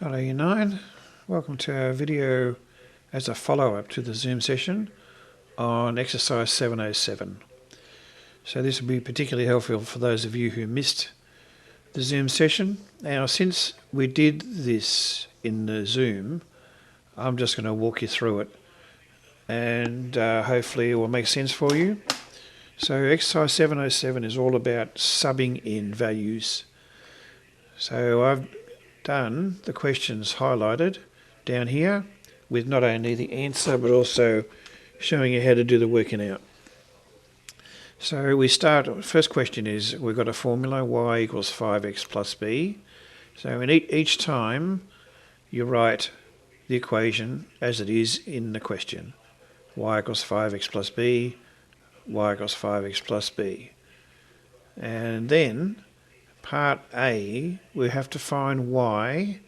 Hello Year 9, welcome to our video as a follow-up to the Zoom session on exercise 707. So this will be particularly helpful for those of you who missed the Zoom session. Now since we did this in the Zoom, I'm just going to walk you through it and hopefully it will make sense for you. So exercise 707 is all about subbing in values. So I've done the questions highlighted down here with not only the answer but also showing you how to do the working out. So we start, first question is we've got a formula y equals 5x plus b. So in each time you write the equation as it is in the question. Y equals 5x plus b, y equals 5x plus b. And then part A, we have to find y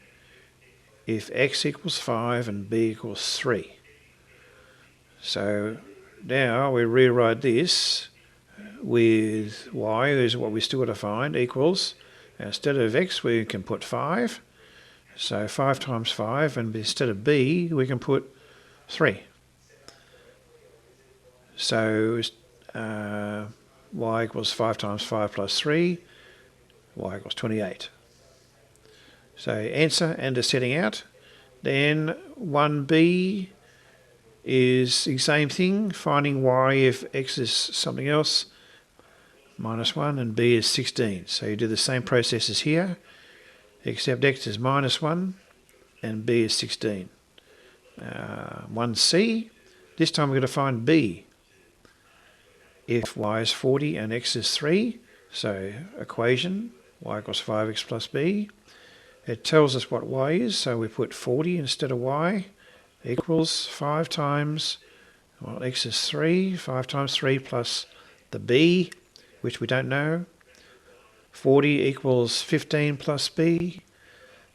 if x equals 5 and b equals 3. So now we rewrite this with y, is what we still got to find, equals, instead of x we can put 5. So 5 times 5, and instead of b we can put 3. So y equals 5 times 5 plus 3. Y equals 28. So answer and the setting out. Then 1b is the same thing, finding y if x is something else, minus 1, and b is 16. So you do the same process as here, except x is minus 1 and b is 16. 1c, this time we're going to find b if y is 40 and x is 3. So equation y equals 5x plus b. It tells us what y is, so we put 40 instead of y, equals 5 times, well, x is 3, 5 times 3 plus the b, which we don't know. 40 equals 15 plus b,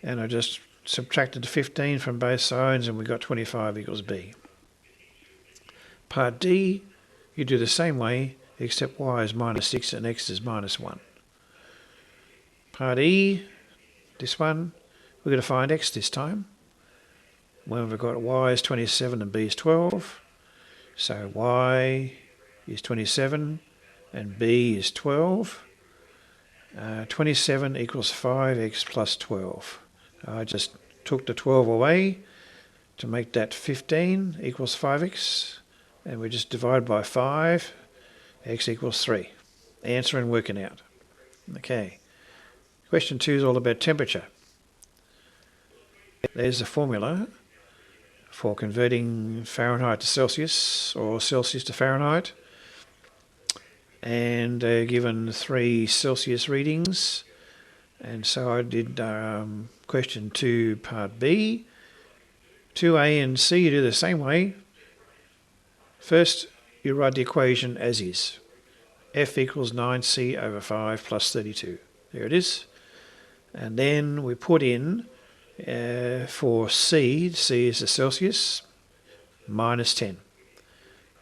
and I just subtracted 15 from both sides and we got 25 equals b. Part D, you do the same way, except y is minus 6 and x is minus 1. Part E, this one, we're going to find x this time. When we've got y is 27 and b is 12. So y is 27 and b is 12. 27 equals 5x plus 12. I just took the 12 away to make that 15 equals 5x. And we just divide by 5, x equals 3. Answer and working out. Okay. Question 2 is all about temperature. There's the formula for converting Fahrenheit to Celsius or Celsius to Fahrenheit. And they're given 3 Celsius readings. And so I did question 2 part B. 2A and C you do the same way. First you write the equation as is. F equals 9c over 5 plus 32. There it is. And then we put in for C is the Celsius, minus 10.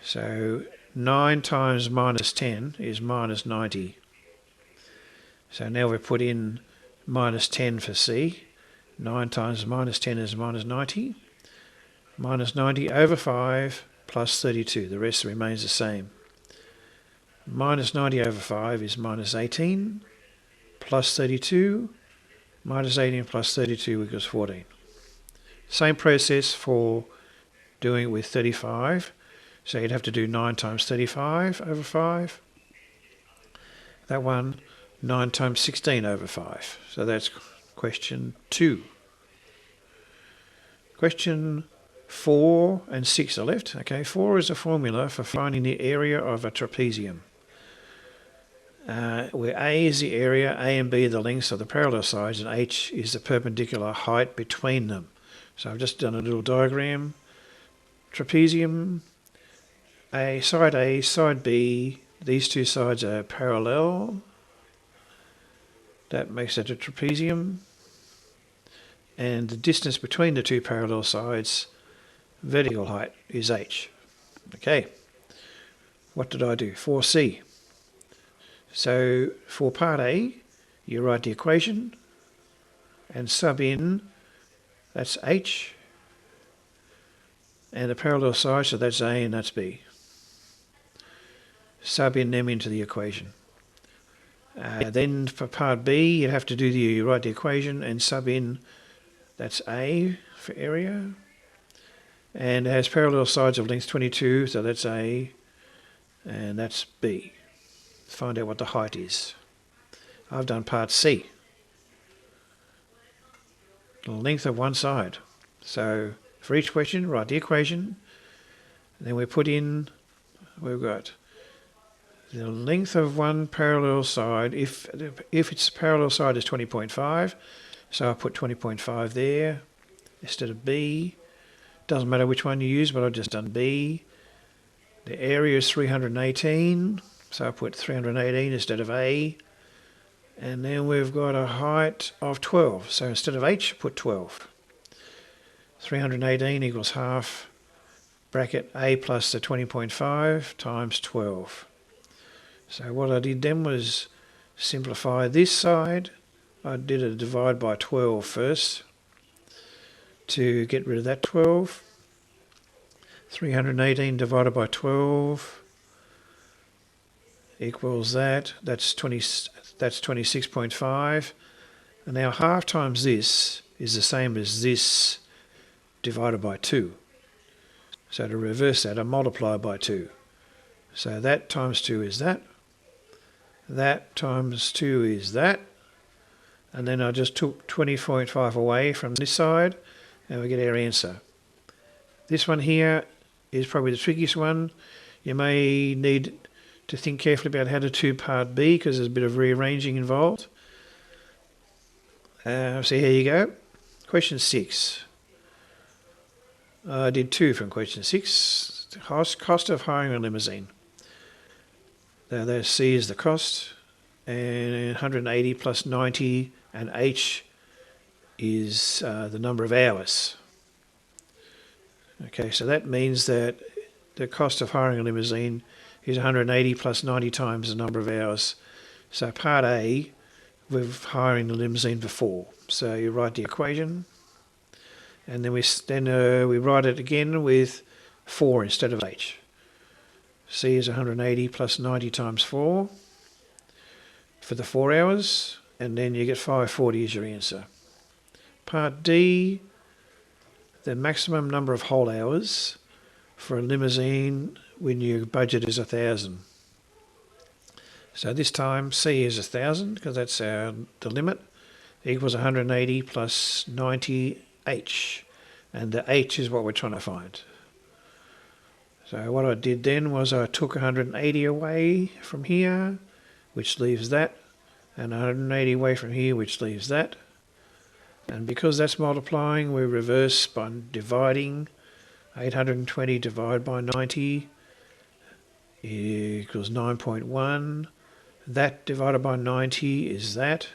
So 9 times minus 10 is minus 90. So now we put in minus 10 for C. 9 times minus 10 is minus 90. Minus 90 over 5 plus 32. The rest remains the same. Minus 90 over 5 is minus 18 plus 32. Minus 18 plus 32 equals 14. Same process for doing it with 35. So you'd have to do 9 times 35 over 5. That one, 9 times 16 over 5. So that's question 2. Question 4 and 6 are left. Okay, 4 is a formula for finding the area of a trapezium. Where A is the area, A and B are the lengths of the parallel sides, and H is the perpendicular height between them. So I've just done a little diagram. Trapezium, side B, these two sides are parallel. That makes it a trapezium. And the distance between the two parallel sides, vertical height, is H. Okay, what did I do? 4C. So for part A, you write the equation and sub in that's H, and the parallel side, so that's A and that's B. Sub in them into the equation. Then for part B, you have to do you write the equation and sub in, that's A for area, and it has parallel sides of length 22, so that's A, and that's B. Find out what the height is. I've done part C, the length of one side. So for each question, write the equation, and then we put in, we've got the length of one parallel side. If its parallel side is 20.5, so I put 20.5 there instead of B. Doesn't matter which one you use, but I've just done B. The area is 318, so I put 318 instead of A. And then we've got a height of 12, so instead of H, put 12. 318 equals half bracket A plus the 20.5 times 12. So what I did then was simplify this side. I did a divide by 12 first to get rid of that 12. 318 divided by 12 equals that. That's 26.5. And now half times this is the same as this divided by 2. So to reverse that, I multiply by 2. So that times 2 is that. That times 2 is that. And then I just took 20.5 away from this side, and we get our answer. This one here is probably the trickiest one. You may need to think carefully about how to do part B, because there's a bit of rearranging involved. So here you go. Question 6. I did 2 from question 6. The cost of hiring a limousine. Now there's C is the cost, and 180 plus 90, and H is the number of hours. Okay, so that means that the cost of hiring a limousine is 180 plus 90 times the number of hours. So part A, we're hiring the limousine for 4. So you write the equation, and then we write it again with 4 instead of H. C is 180 plus 90 times 4 for the 4 hours, and then you get 540 as your answer. Part D, the maximum number of whole hours for a limousine when your budget is 1,000. So this time C is 1,000, because that's the limit, equals 180 plus 90 H, and the H is what we're trying to find. So what I did then was I took 180 away from here, which leaves that, and 180 away from here, which leaves that. And because that's multiplying, we reverse by dividing. 820 divided by 90 equals 9.1. That divided by 90 is that.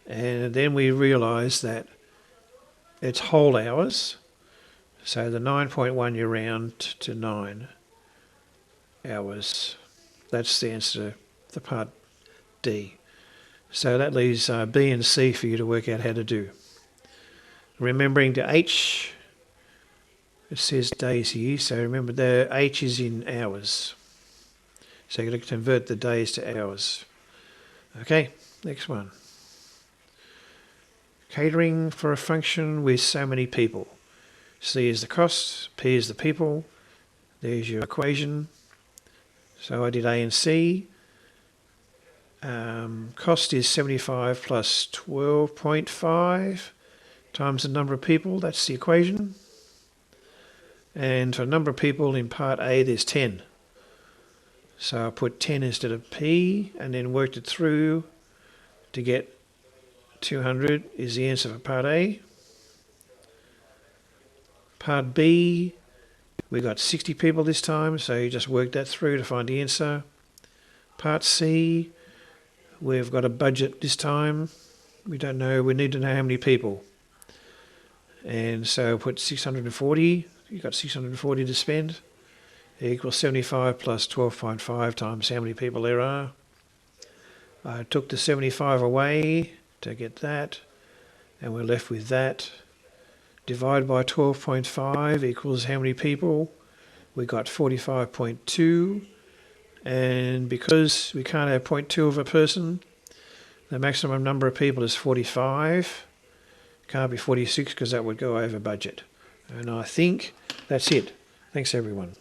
And then we realise that it's whole hours. So the 9.1 you round to 9 hours. That's the answer to part D. So that leaves B and C for you to work out how to do. Remembering the H, it says days here, so remember the H is in hours. So you're going to convert the days to hours. Okay, next one. Catering for a function with so many people. C is the cost, P is the people. There's your equation. So I did A and C. Cost is 75 plus 12.5 times the number of people. That's the equation. And for number of people in part A, there's 10. So I put 10 instead of P, and then worked it through to get 200 is the answer for part A. Part B, we got 60 people this time, so you just work that through to find the answer. Part C, we've got a budget this time. We don't know, we need to know how many people. And so put 640, you've got 640 to spend. Equals 75 plus 12.5 times how many people there are. I took the 75 away to get that, and we're left with that. Divide by 12.5 equals how many people? We got 45.2. And because we can't have 0.2 of a person, the maximum number of people is 45. Can't be 46 because that would go over budget. And I think that's it. Thanks everyone.